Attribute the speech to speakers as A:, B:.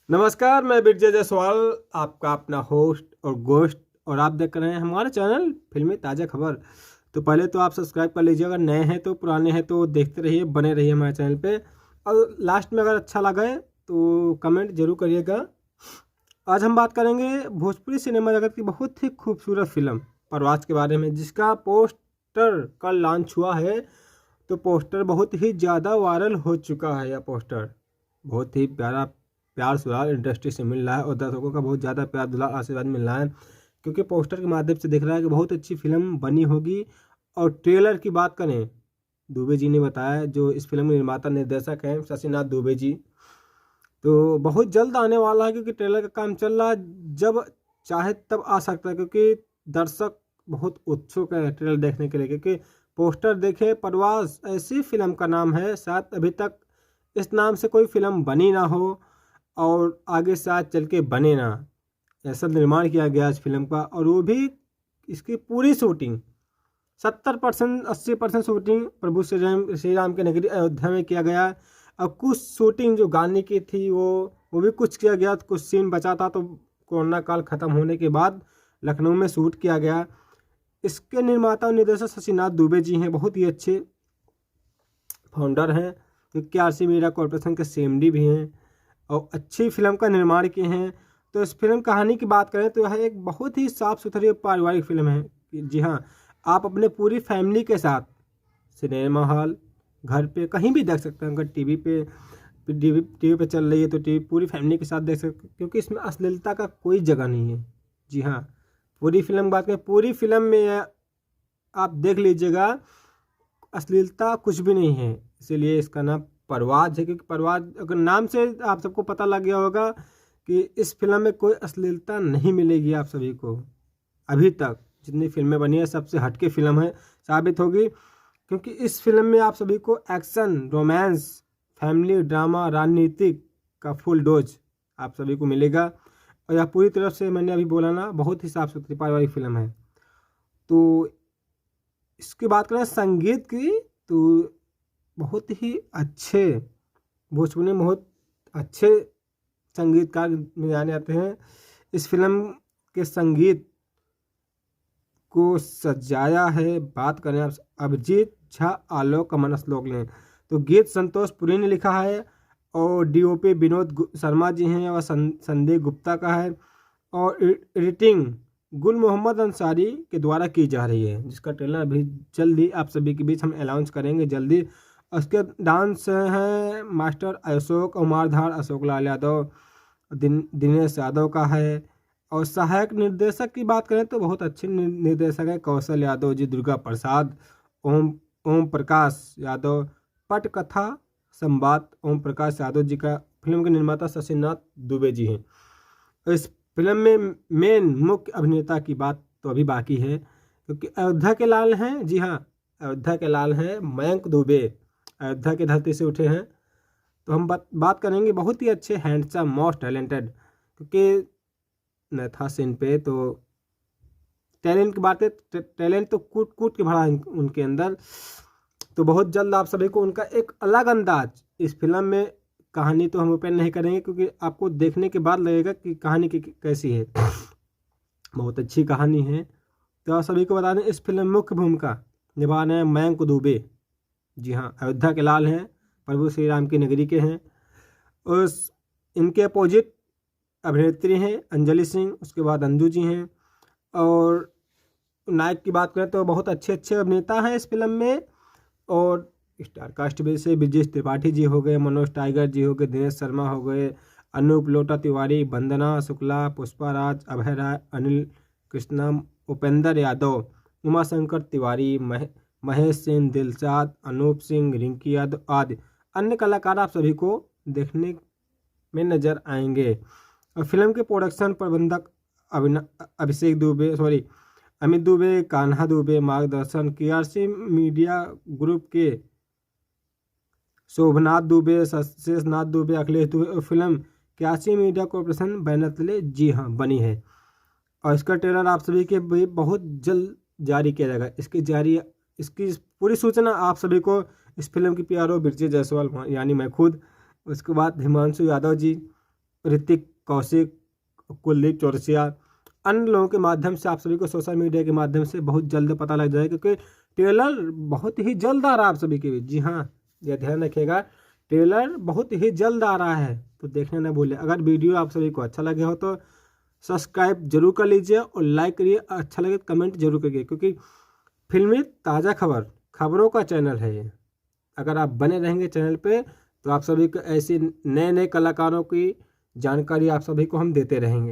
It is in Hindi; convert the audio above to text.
A: नमस्कार, मैं विजय जायसवाल, आपका अपना होस्ट और गोस्ट। और आप देख रहे हैं हमारा चैनल फिल्मी ताज़ा खबर। तो पहले तो आप सब्सक्राइब कर लीजिए, अगर नए हैं तो, पुराने हैं तो देखते रहिए, बने रहिए हमारे चैनल पे। और लास्ट में अगर अच्छा लगे तो कमेंट जरूर करिएगा। आज हम बात करेंगे भोजपुरी सिनेमा जगत की बहुत ही खूबसूरत फिल्म प्रवास के बारे में, जिसका पोस्टर कल लॉन्च हुआ है। तो पोस्टर बहुत ही ज़्यादा वायरल हो चुका है। यह पोस्टर बहुत ही प्यार सुराग इंडस्ट्री से मिल रहा है और दर्शकों का बहुत ज़्यादा प्यार दुलार आशीर्वाद मिल रहा है, क्योंकि पोस्टर के माध्यम से दिख रहा है कि बहुत अच्छी फिल्म बनी होगी। और ट्रेलर की बात करें, दुबे जी ने बताया, जो इस फिल्म के निर्माता निर्देशक हैं शशिनाथ दुबे जी, तो बहुत जल्द आने वाला है, क्योंकि ट्रेलर का काम चल रहा है। जब चाहे तब आ सकता है, क्योंकि दर्शक बहुत उत्सुक है ट्रेलर देखने के लिए। क्योंकि पोस्टर देखे, प्रवास ऐसी फिल्म का नाम है, शायद अभी तक इस नाम से कोई फिल्म बनी ना हो और आगे साथ चल के बने ना। ऐसा निर्माण किया गया इस फिल्म का, और वो भी इसकी पूरी शूटिंग 70% 80% शूटिंग प्रभु श्री राम के नगरी अयोध्या में किया गया। और कुछ शूटिंग जो गाने की थी वो भी कुछ किया गया, कुछ सीन बचा था, तो कोरोना काल ख़त्म होने के बाद लखनऊ में शूट किया गया। इसके निर्माता और निर्देशक शशिनाथ दुबे जी हैं, बहुत ही अच्छे फाउंडर हैं, क्योंकि आरसी मीडिया कॉरपोरेशन के सीएमडी भी हैं और अच्छी फिल्म का निर्माण किए हैं। तो इस फिल्म कहानी की बात करें तो यह एक बहुत ही साफ़ सुथरी पारिवारिक फिल्म है। जी हाँ, आप अपने पूरी फैमिली के साथ सिनेमा हॉल, घर पे, कहीं भी देख सकते हैं। अगर टीवी पे चल रही है तो टीवी पूरी फैमिली के साथ देख सकते हैं, क्योंकि इसमें अश्लीलता का कोई जगह नहीं है। जी हाँ, पूरी फिल्म की बात करें, पूरी फिल्म में आप देख लीजिएगा, अश्लीलता कुछ भी नहीं है। इसीलिए इसका नाम परवाज है, क्योंकि परवाज अगर नाम से आप सबको पता लग गया होगा कि इस फिल्म में कोई अश्लीलता नहीं मिलेगी आप सभी को। अभी तक जितनी फिल्में बनी है सबसे हटके फिल्म है साबित होगी, क्योंकि इस फिल्म में आप सभी को एक्शन, रोमांस, फैमिली ड्रामा, राजनीतिक का फुल डोज आप सभी को मिलेगा। और यह पूरी तरफ से, मैंने अभी बोला ना, बहुत ही साफ सुथरी पारिवारिक फिल्म है। तो इसकी बात करें संगीत की, तो बहुत ही अच्छे भोजपुरी में बहुत अच्छे संगीतकार में जाने जाते हैं। इस फिल्म के संगीत को सजाया है, बात करें आप, अभिजीत झा, आलोक अमन श्लोक ने। तो गीत संतोष पुरी ने लिखा है और डीओपी विनोद शर्मा जी हैं और संदीप गुप्ता का है। और एडिटिंग गुल मोहम्मद अंसारी के द्वारा की जा रही है, जिसका ट्रेलर अभी जल्दी आप सभी के बीच हम अनाउंस करेंगे जल्दी। उसके डांस हैं मास्टर अशोक उमारधार, अशोक लाल यादव, दिनेश यादव का है। और सहायक निर्देशक की बात करें तो बहुत अच्छे निर्देशक हैं कौशल यादव जी, दुर्गा प्रसाद, ओम प्रकाश यादव। पटकथा संवाद ओम प्रकाश यादव जी का। फिल्म के निर्माता शशिनाथ दुबे जी हैं। इस फिल्म में मेन मुख्य अभिनेता की बात तो अभी बाकी है, क्योंकि अयोध्या के लाल हैं। जी हाँ, अयोध्या के लाल हैं मयंक दुबे, अयोध्या की धरती से उठे हैं। तो हम बात करेंगे बहुत ही अच्छे, हैंडसम, मोस्ट टैलेंटेड, क्योंकि नथा सिंह पे तो टैलेंट की बात है, टैलेंट तो कूट कूट के भरा है उनके अंदर। तो बहुत जल्द आप सभी को उनका एक अलग अंदाज इस फिल्म में, कहानी तो हम ओपन नहीं करेंगे क्योंकि आपको देखने के बाद लगेगा कि कहानी की कैसी है। बहुत अच्छी कहानी है। तो आप सभी को बता दें, इस फिल्म में मुख्य भूमिका निभा रहे हैं मयंक दुबे। जी हाँ, अयोध्या के लाल हैं, प्रभु श्री राम की नगरी के हैं। उस इनके अपोजिट अभिनेत्री हैं अंजलि सिंह, उसके बाद अंजू जी हैं। और नायक की बात करें तो बहुत अच्छे अच्छे अभिनेता हैं इस फिल्म में। और स्टार कास्ट में से ब्रजेश त्रिपाठी जी हो गए, मनोज टाइगर जी हो गए, दिनेश शर्मा हो गए, अनूप लोटा तिवारी, वंदना शुक्ला, पुष्पा राज, अभय राय, अनिल कृष्णा, उपेंद्र यादव, उमाशंकर तिवारी, महेश सिंह, दिलशाद, अनूप सिंह, रिंकी यादव आदि अन्य कलाकार आप सभी को देखने में नजर आएंगे। और फिल्म के प्रोडक्शन प्रबंधक अभिषेक दुबे, अमित दुबे, कान्हा दुबे, मार्गदर्शन केआरसी मीडिया ग्रुप के शोभनाथ दुबे, शेषनाथ दुबे, अखिलेश दुबे। और film KRC media corporation banner तले जी हाँ बनी है। और इसका ट्रेलर आप सभी के बहुत जल्द जारी किया जाएगा। इसकी पूरी सूचना आप सभी को इस फिल्म की पीआरओ विजय जायसवाल यानी मैं खुद, उसके बाद हिमांशु यादव जी, ऋतिक, कौशिक, कुलदीप चौरसिया, अन्य लोगों के माध्यम से आप सभी को सोशल मीडिया के माध्यम से बहुत जल्द पता लग जाएगा, क्योंकि ट्रेलर बहुत ही जल्द आ रहा है आप सभी के बीच। जी हाँ, यह ध्यान रखिएगा, ट्रेलर बहुत ही जल्द आ रहा है, तो देखने न भूलें। अगर वीडियो आप सभी को अच्छा लगे हो तो सब्सक्राइब जरूर कर लीजिए और लाइक करिए, अच्छा लगे तो कमेंट जरूर करिए, क्योंकि फिल्मी ताज़ा खबरों का चैनल है ये। अगर आप बने रहेंगे चैनल पे तो आप सभी को ऐसे नए नए कलाकारों की जानकारी आप सभी को हम देते रहेंगे।